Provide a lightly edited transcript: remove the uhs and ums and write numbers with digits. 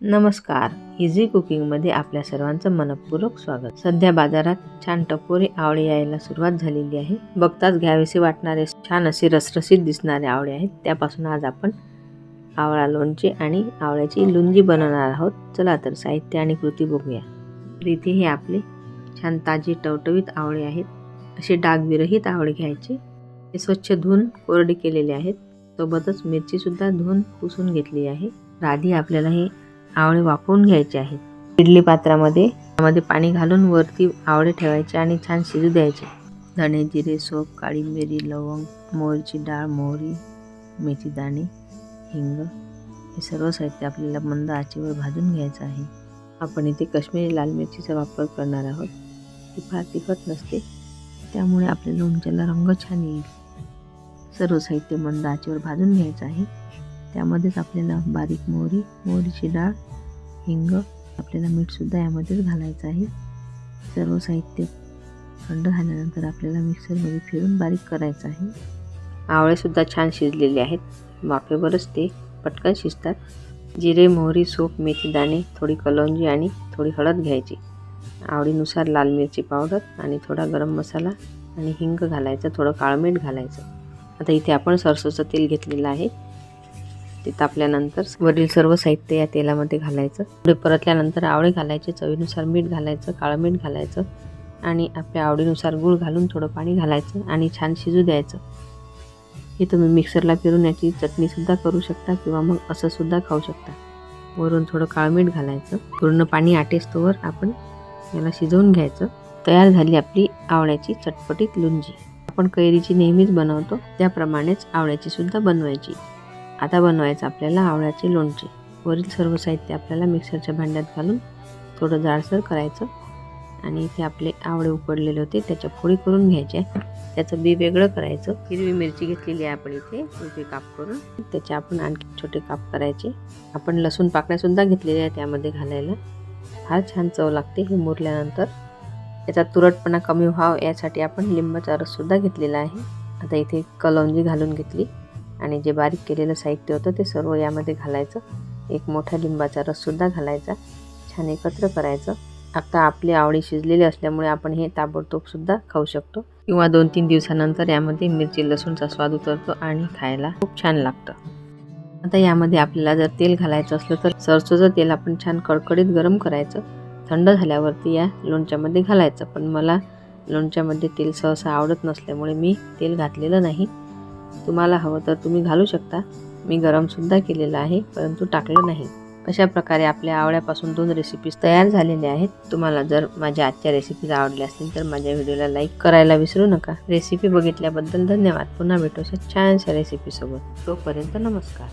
नमस्कार. इझी कुकिंगमध्ये आपल्या सर्वांचं मनपूर्वक स्वागत. सध्या बाजारात छान टपोरी आवळे यायला सुरुवात झालेली आहे. बघताच घ्यावेसे वाटणारे छान असे रसरशीत दिसणारे आवळे आहेत. त्यापासून आज आपण आवळा लोणचे आणि आवळ्याची लुंजी बनवणार आहोत. चला तर साहित्य आणि कृती बघूया. इथे हे आपले छान ताजे टवटवीत आवळे आहेत. असे डागविरहित आवळे घ्यायचे. हे स्वच्छ धुवून कोरडे केलेले आहेत. सोबतच मिरची सुद्धा धुवून पुसून घेतली आहे. आधी आपल्याला हे आवळे वाफवून घ्यायचे आहेत. इडली पात्रामध्ये त्यामध्ये पाणी घालून वरती आवळे ठेवायचे आणि छान शिजू द्यायचे. धणे, जिरे, सोप, काळी मिरी, लवंग, मोहरीची डाळ, मोहरी, मेथी दाणे, हिंग हे सर्व साहित्य आपल्याला मंद आचेवर भाजून घ्यायचं आहे. आपण इथे काश्मीरी लाल मिरचीचा वापर करणार आहोत. ती फार तिखट नसते, त्यामुळे आपल्या लोणच्याला रंग छान येईल. सर्व साहित्य मंद आचेवर भाजून घ्यायचं आहे. त्यामध्येच आपल्याला बारीक मोहरी, मोहरीची डाळ, हिंग, आपल्याला मीठ सुद्धा यामध्येच घालायचं आहे. सर्व साहित्य थंड झाल्यानंतर आपल्याला मिक्सरमध्ये फिरून बारीक करायचं आहे. आवळे सुद्धा छान शिजलेले आहेत. वाफेवरच ते पटकन शिजतात. जिरे, मोहरी, सोप, मेथी दाणे, थोडी कलौंजी आणि थोडी हळद घ्यायची. आवडीनुसार लाल मिरची पावडर आणि थोडा गरम मसाला आणि हिंग घालायचं. थोडं काळं मीठ घालायचं. आता इथे आपण सरसोचं तेल घेतलेलं आहे. ते तापल्यानंतर वरील सर्व साहित्य या तेलामध्ये घालायचं. थोडे परतल्यानंतर आवळे घालायचे. चवीनुसार मीठ घालायचं, काळं मीठ घालायचं आणि आपल्या आवडीनुसार गूळ घालून थोडं पाणी घालायचं आणि छान शिजू द्यायचं. हे तुम्ही मिक्सरला फिरून याची चटणीसुद्धा करू शकता किंवा मग असं सुद्धा खाऊ शकता. वरून थोडं काळं मीठ घालायचं. पूर्ण पाणी आटेस्तोवर आपण याला शिजवून घ्यायचं. तयार झाली आपली आवळ्याची चटपटीत लुंजी. आपण कैरीची नेहमीच बनवतो त्याप्रमाणेच आवळ्याची सुद्धा बनवायची. आता बनवायचं आपल्याला आवळ्याचे लोणचे. वरील सर्व साहित्य आपल्याला मिक्सरच्या भांड्यात घालून थोडं जाडसर करायचं आणि इथे आपले आवळे उकडलेले होते त्याच्या फोडी करून घ्यायच्या. त्याचं बी वेगळं करायचं. हिरवी मिरची घेतलेली आहे आपण इथे उभे काप करून, त्याचे आपण आणखी छोटे काप करायचे. आपण लसूण पाकळ्यासुद्धा घेतलेल्या आहे त्यामध्ये घालायला. फार छान चव लागते हे मुरल्यानंतर. याचा तुरटपणा कमी व्हावा यासाठी आपण लिंबाचा रससुद्धा घेतलेला आहे. आता इथे कलौंजी घालून घेतली आणि जे बारीक केलेलं साहित्य होतं ते सर्व यामध्ये घालायचं. एक मोठा लिंबाचा रससुद्धा घालायचा. छान एकत्र करायचं. आता आपली आवळी शिजलेली असल्यामुळे आपण हे ताबडतोबसुद्धा खाऊ शकतो किंवा 2-3 दिवसानंतर यामध्ये मिरची लसूणचा स्वाद उतरतो आणि खायला खूप छान लागतं. आता यामध्ये आपल्याला जर तेल घालायचं असलं तर सरसोचं तेल आपण छान कडकडीत गरम करायचं. थंड झाल्यावरती या लोणच्यामध्ये घालायचं. पण मला लोणच्यामध्ये तेल सहसा आवडत नसल्यामुळे मी तेल घातलेलं नाही. तुम्हाला हवं तर तुम्ही घालू शकता. मी गरमसुद्धा केलेलं आहे परंतु टाकलं नाही. अशा प्रकारे आपल्या आवळ्यापासून 2 रेसिपीज तयार झालेल्या आहेत. तुम्हाला जर माझ्या आजच्या रेसिपीज आवडल्या असतील तर माझ्या व्हिडिओला लाईक करायला विसरू नका. रेसिपी बघितल्याबद्दल धन्यवाद. पुन्हा भेटू छानशा रेसिपीसोबत. तोपर्यंत नमस्कार.